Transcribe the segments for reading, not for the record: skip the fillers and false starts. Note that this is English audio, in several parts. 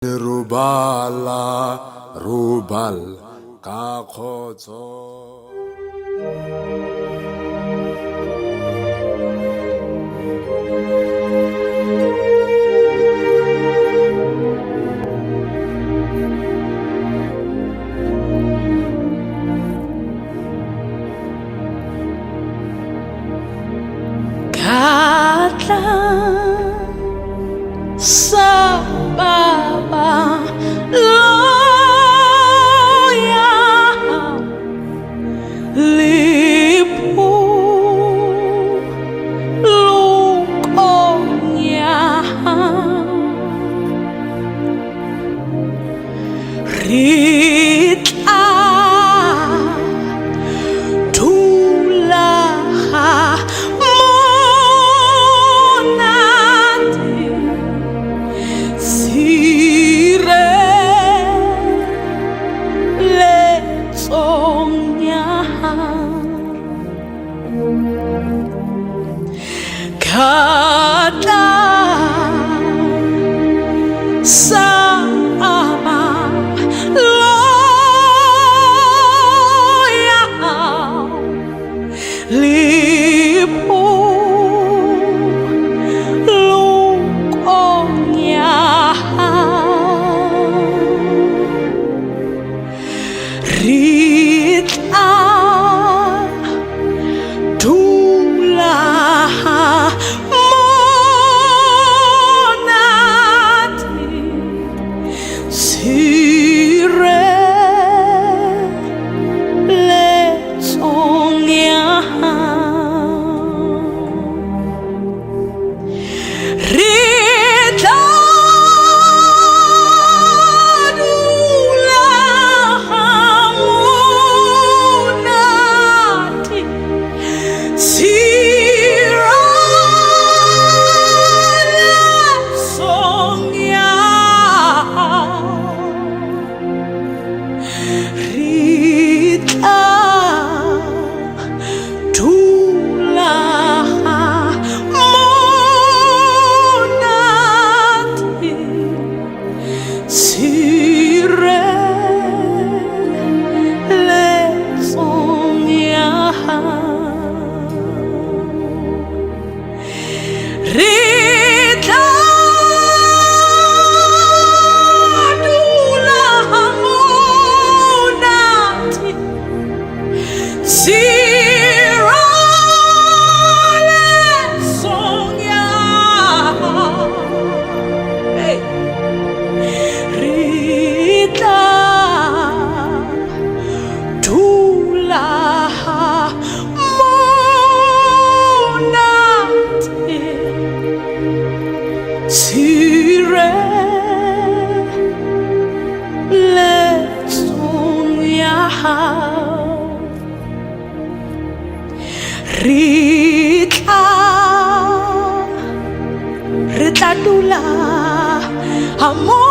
Rubal ka khotso sa baba loya lipu lukonya rita tulaha Kata sama loya lipu lukonya Rita Rita dula amonati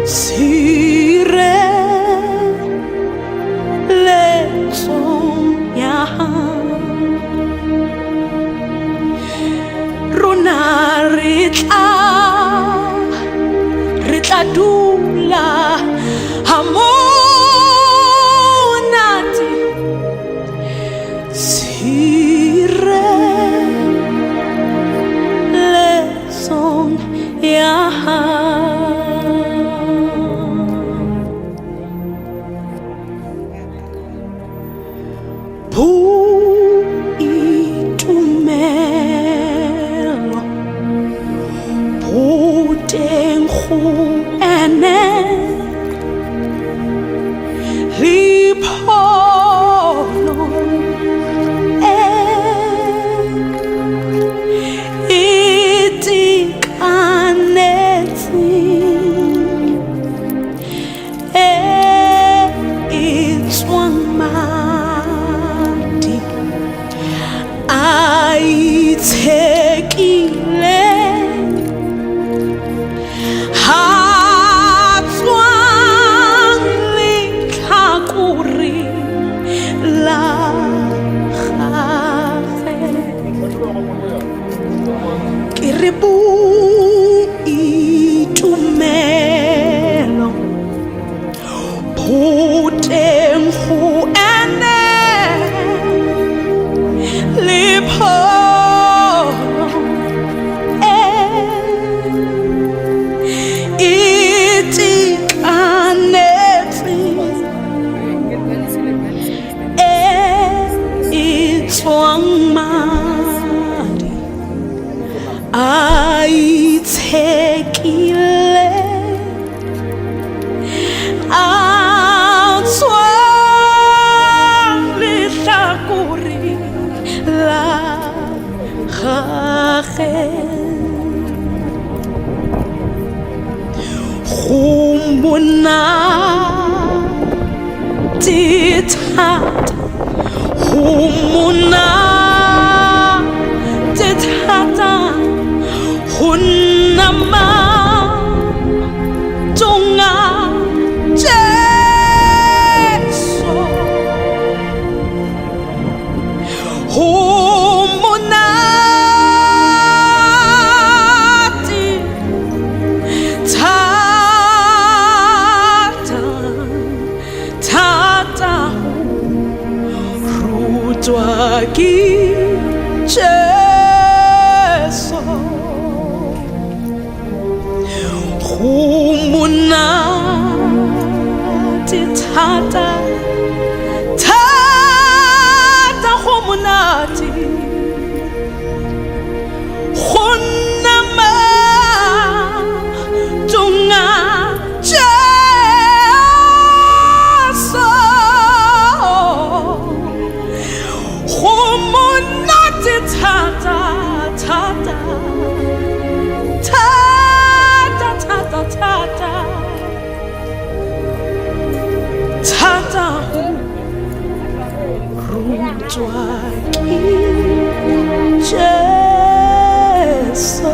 sire le sogna Rona Rita dula amonati Itumelo Putengu ene Lipono Tekile re boitumelo bo teng go ene le pholo itekanetse tswang madi a itshekile a tswang lehlakore la gage go monate thata go monate thata go nna matlong a Jesu go monate thata thata rutwa ke Jesu go monate thata thata go monate go nna matlong a Jesu go monate thata thata thata thata thata thata rutwa ke Jesu.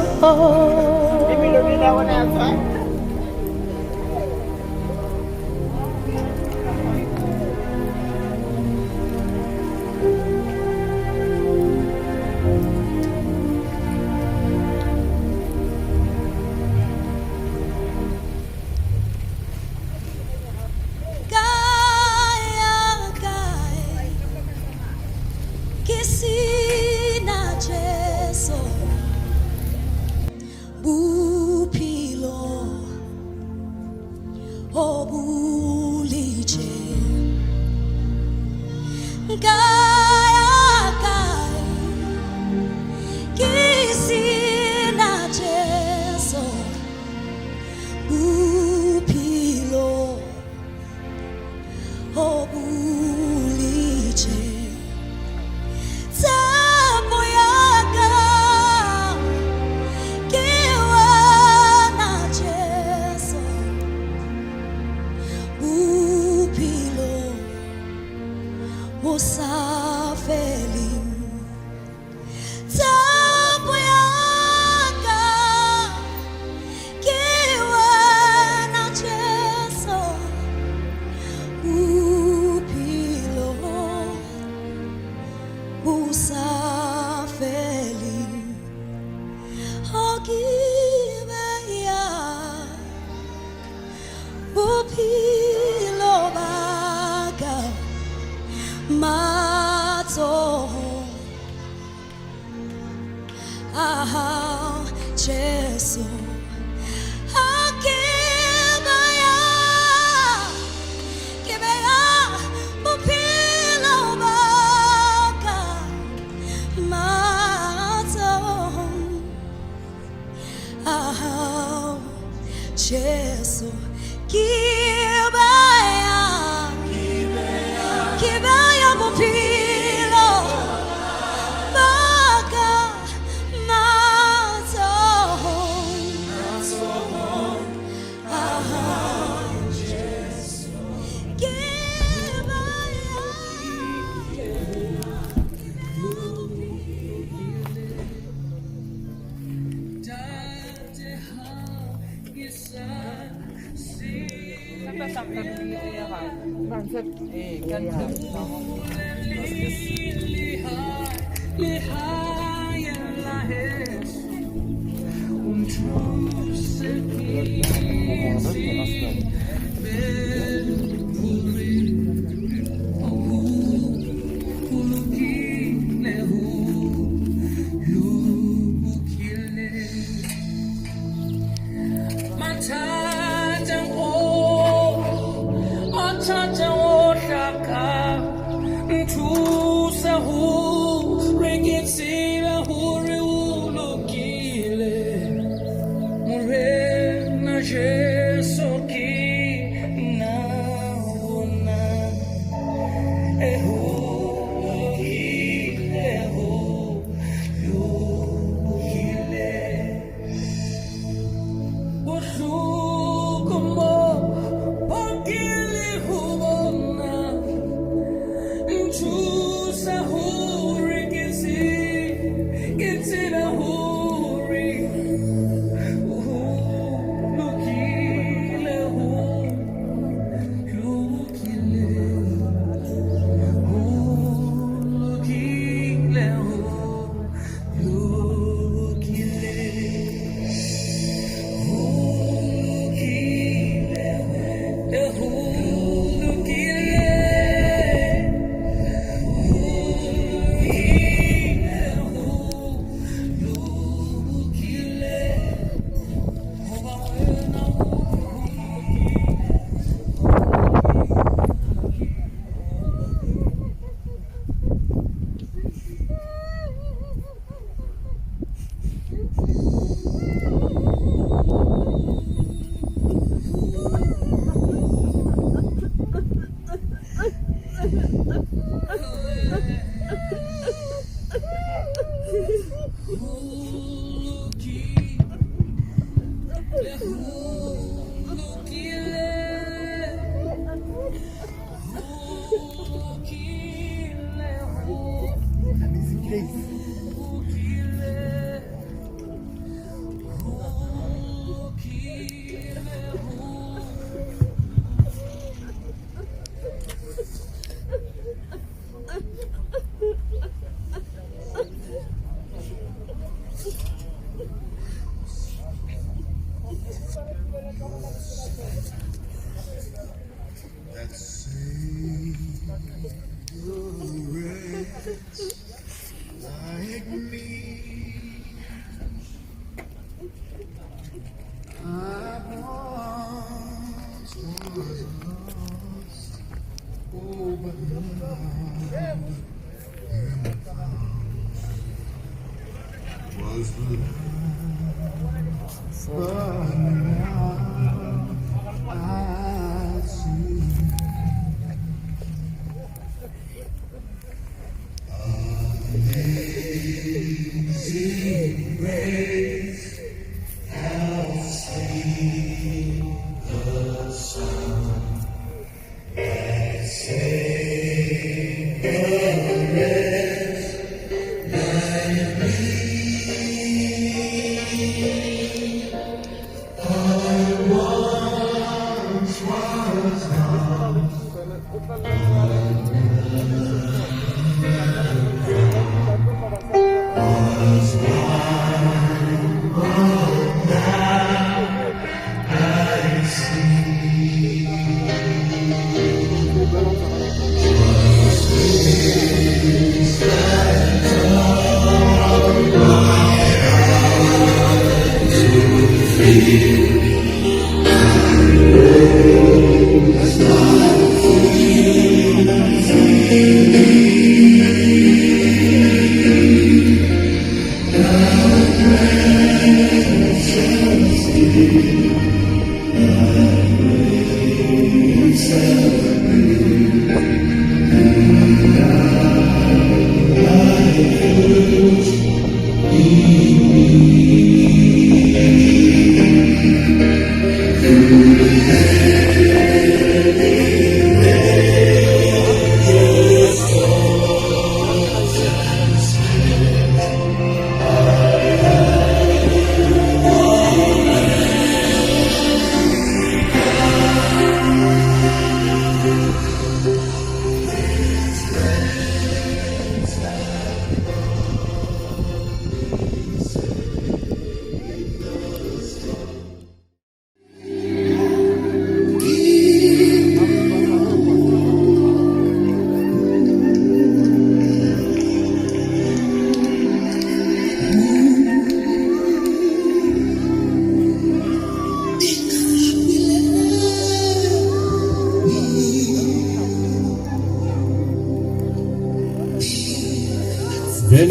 Jesu akibaya kibaya pupilo baka mato Jesu kibaya kibaya pupilo baka mato Jesu kibaya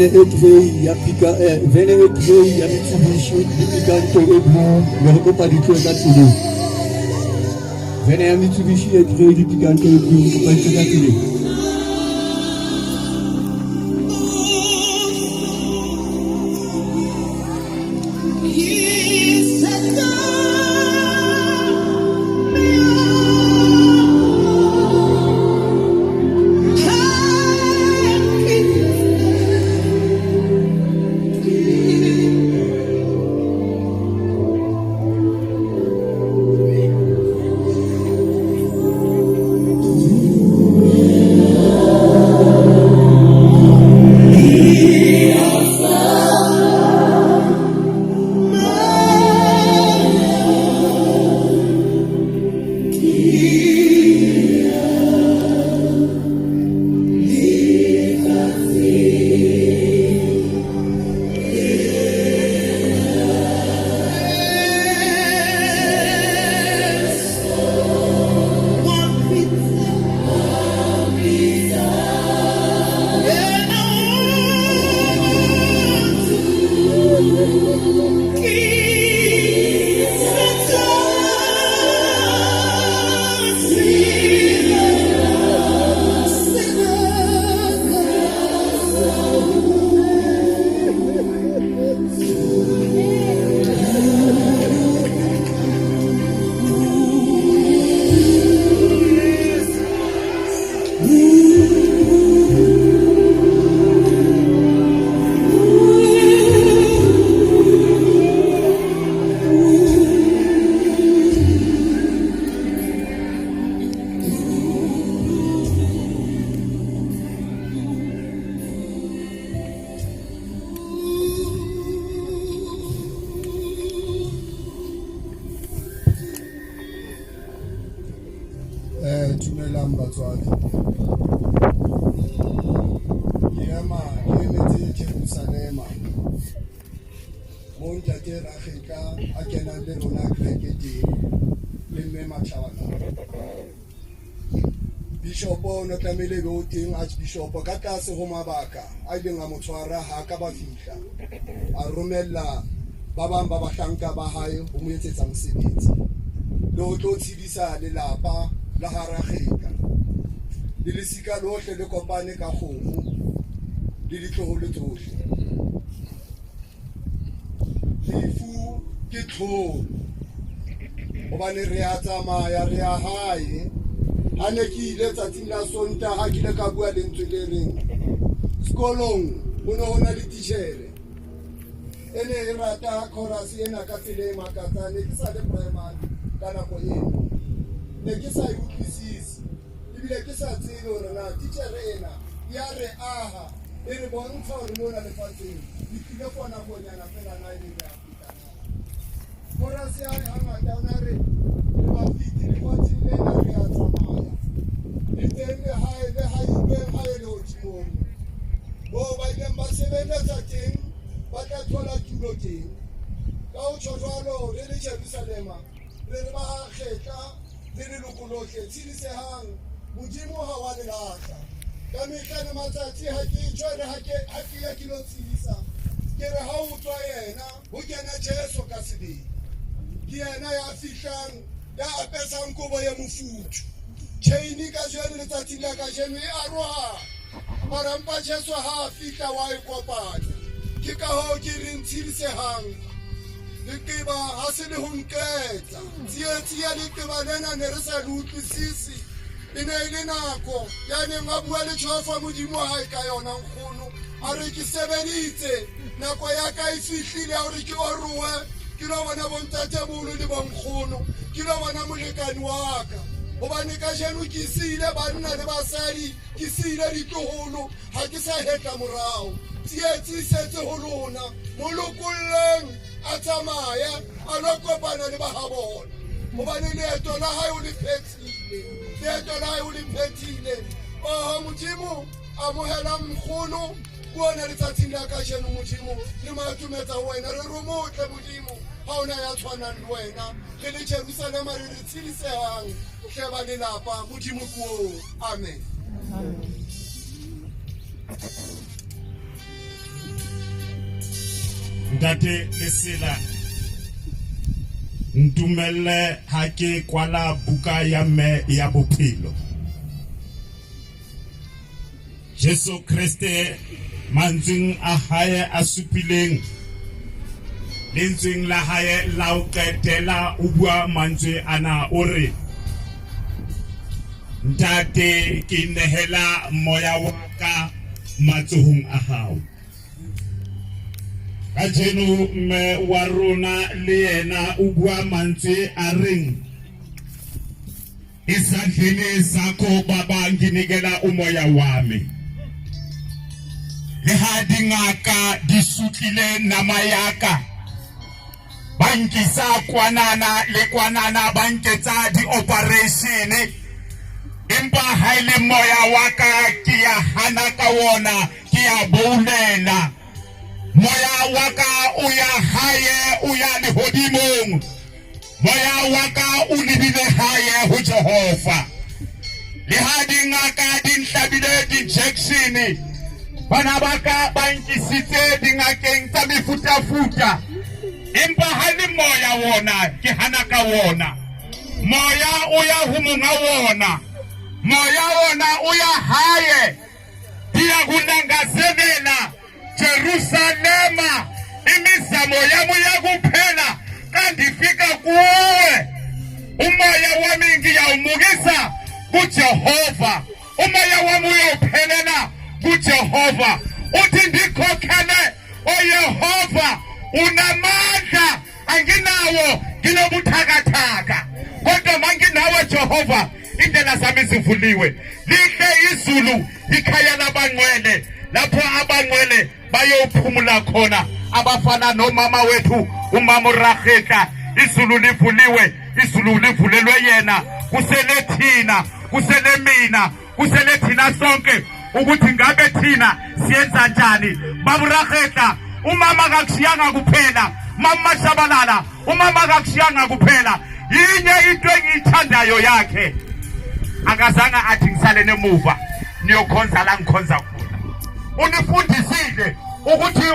vene etrei ya pika vene etrei ya Mitsubishi pikanto ebu mereko pa ditlo ka tsile vene ya Mitsubishi etrei di pikanto ebu mereko pa ditlo ka tsile dumelang batswadi ke ema ke emetse Jerusalema mo ntate Rafika a kenang le rona cricketeng le mme Mathabana Bishop o no tlamehile go teng Archbishop ka tlase go mabaka a ileng a motshwara ha ka ba fihla a romella ba bang ba bahlanka ba hae ho mo etsetsa mosebetsi le ho tlo tshedisa lelapa la Harageka le lesika lohle le kopane ka kgomo le ditloholo tsohle lefu ke tlholo hobane re a tsamaya re a hae ha ne ke ile tsatsing la Sontaha ke ile ka bua lentswe le reng sekolong ho ne ho na le titjhere ene e rata chorus ena ka tsela e makatsang ke sa le primary ka nako eno ne ke sa utlwisisi ebile ke sa tsebe hore na titjhere ena ya re aha e re bontsha hore mona lefatsheng di tlile kgona bonyana fela na ile ya fita chorus ya hangata ona re ba fiti lefatsheng lena re a tsamaya le teng le hae le hodimong bo ba ileng ba sebeletsa teng ba tla thola tulo teng ka ho tjho jwalo re le Jerusalema re ba kgetla le le lokolohle tshedisehang modimo ha wa le lahla ka mehla le matsatsi ha ke tshwere ha ke ya ke lo tshedisa ke re ha o tswa yena ho kena Jesu ka sebele ke yena ya fihlang ya apesang kobo ya mofuthu chaini ka jeno letsatsi la ka jeno e aroha mara mpa Jesu ha fihla wa e kopanya ke ka ho ke re ntshedisehang leqeba ha se le ho nketsa tsietsi ya leqeba lena ne re sa le utlwisisi e ne ile nako ya neng a bua le tjhofa modimo hae ka yona nkgono a re ke sebeditse nako ya ka e fihlile ya hore ke orowe ke lo bona bontatemoholo le bonkgono ke lo bona molekane wa ka hobane ka jeno ke siile banna le basadi ke siile ditloholo ha ke sa hetla morao tsietsi setse ho lona mo lokolleng a tsamaya a lo kopana le ba habona hobane leeto la hae o le phethile o modimo amohela nkgono bona letsatsing la ka jeno modimo le matumetsa wena re romotle modimo ha ona ya tshwanang le wena re le Jerusalema re re tshedisehang sheba lelapa modimo kuo amen Ntate Lesela ntumelle ha ke kwala buka ya me ya bophelo. Jesu Kriste mantsweng a hae a supileng lentsweng la hae la o qetela o bua mantswe ana o re ntate ke nehela moya wa ka matsohong a hao. Kajeno me wa rona le yena o bua mantswe a reng isandleni sakho baba nginikela umoya wami. Le ha dingaka di sutlile nama yaka bankisa kwanana le kwanana banketsa di operation empa haile moya waka ke ya hana ka wona ke ya boulela moya waka o ya haye o ya lehodimong moya waka o lebile haye ho Jehova. Le ha dingaka di nhlabile injection bana baka ba nkisitse dingakeng tsa mefutafuta empa ha le moya wona ke hana ka wona moya o ya ho monga wona moya wona o ya haye dia kunangazelela Jerusalema imizamo yami yakuphela kandifika kuwe umoya wami ngiyawumukisa kuJehova umoya wami uyophelela kuJehova uthi ndikhokhele oYehova unamandla anginawo nginobuthakathaka kodwa manginawe Jehova indlela zami zivuliwe. Lihle izulu ikhaya labangcwele lapho abangcwele bayophumula khona abafana nomama wethu umama uRaheta. Izulu livuliwe, izulu livulelwe yena, kusele thina, kusele mina, kusele thina sonke ukuthi ngabe thina siyenza njani. Baba uRaheta umama akakushiyanga kuphela, mama Shabalala umama akakushiyanga kuphela, yinye into engiyithandayo yakhe akazanga athi ngisale nemuva niyokhonza la ngikhonza khona. Unifundisile ukuthi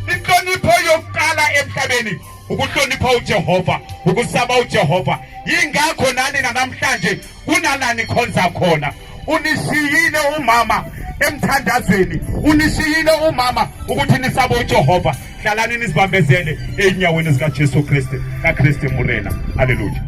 inhlonipho yokuqala emhlabeni ukuhlonipha uJehova, ukusaba uJehova. Yingakho nani namhlanje kunalani khonza khona. Unishiyile umama emthandazweni, unishiyile umama ukuthi nisaba uJehova. Hlalani nisibambezele enyaweni zika Jesu Kristu kaKristu Murena. Haleluya.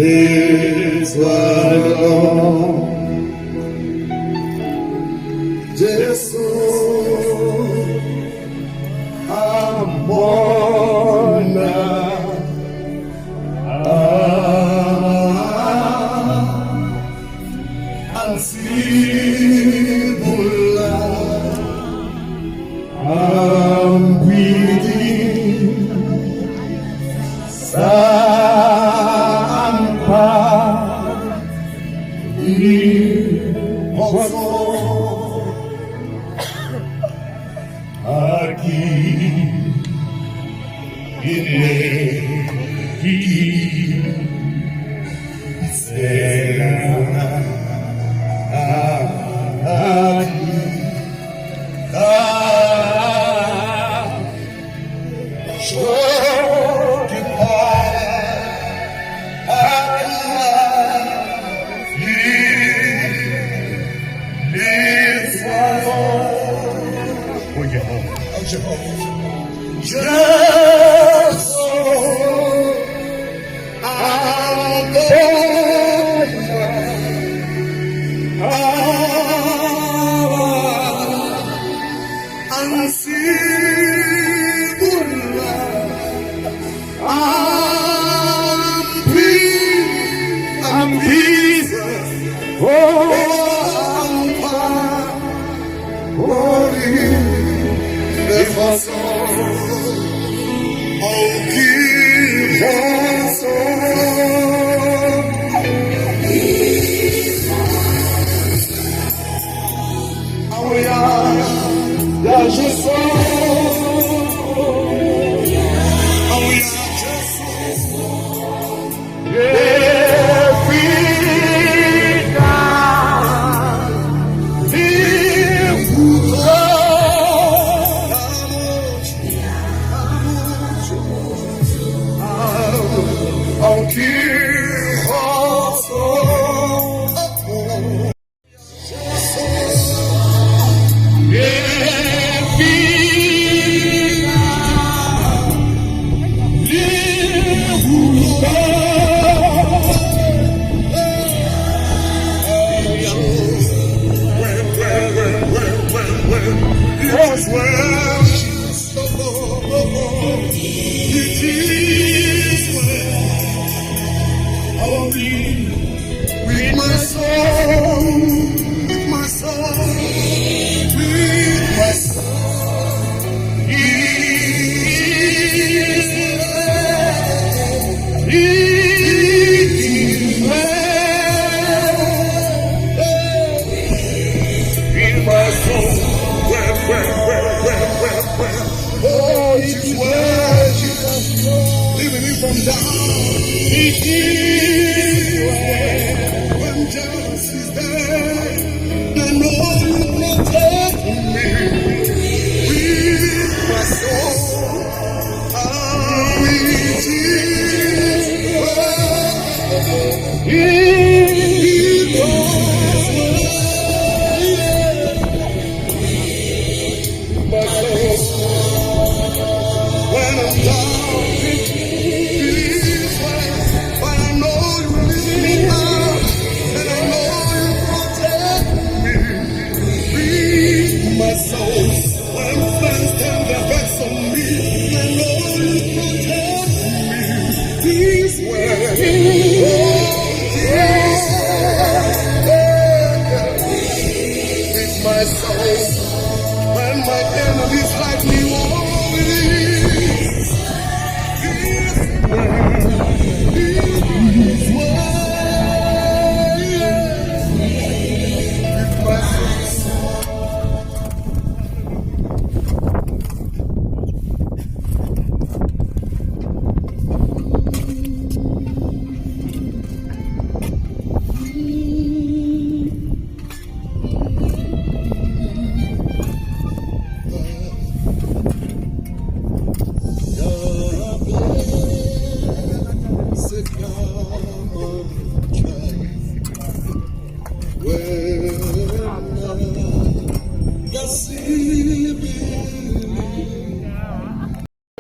lezwalo Jesu amona ansibula ambidi sampa imoso aki ineki sera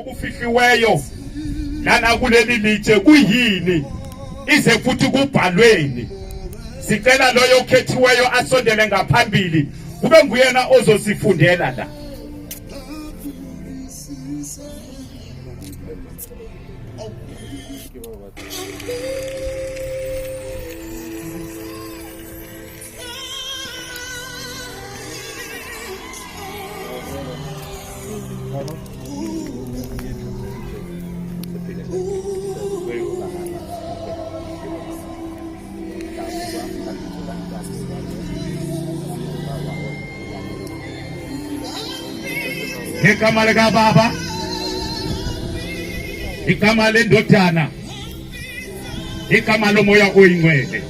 Kufikiweyo lana kuleli lithe kuyini ize futhi kubhalweni. Sicela loyo okhethiweyo asondele ngaphambili kube nguyena ozosifundela la. Igama lika baba, igama lendodana, igama lomoya oyingcwele.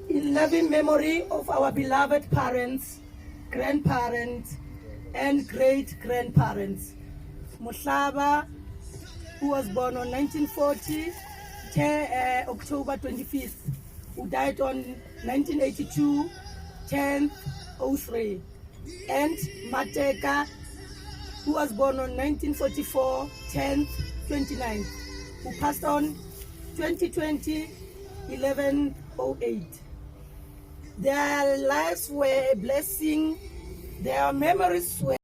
In loving memory of our beloved parents, grandparents, and great-grandparents. Mohlaba, who was born on 1940, October 25th, who died on 1982, 10/03. And Mateka, who was born on 1944, 10/29, who passed on 2020, 11/08. Their lives were a blessing, their memories were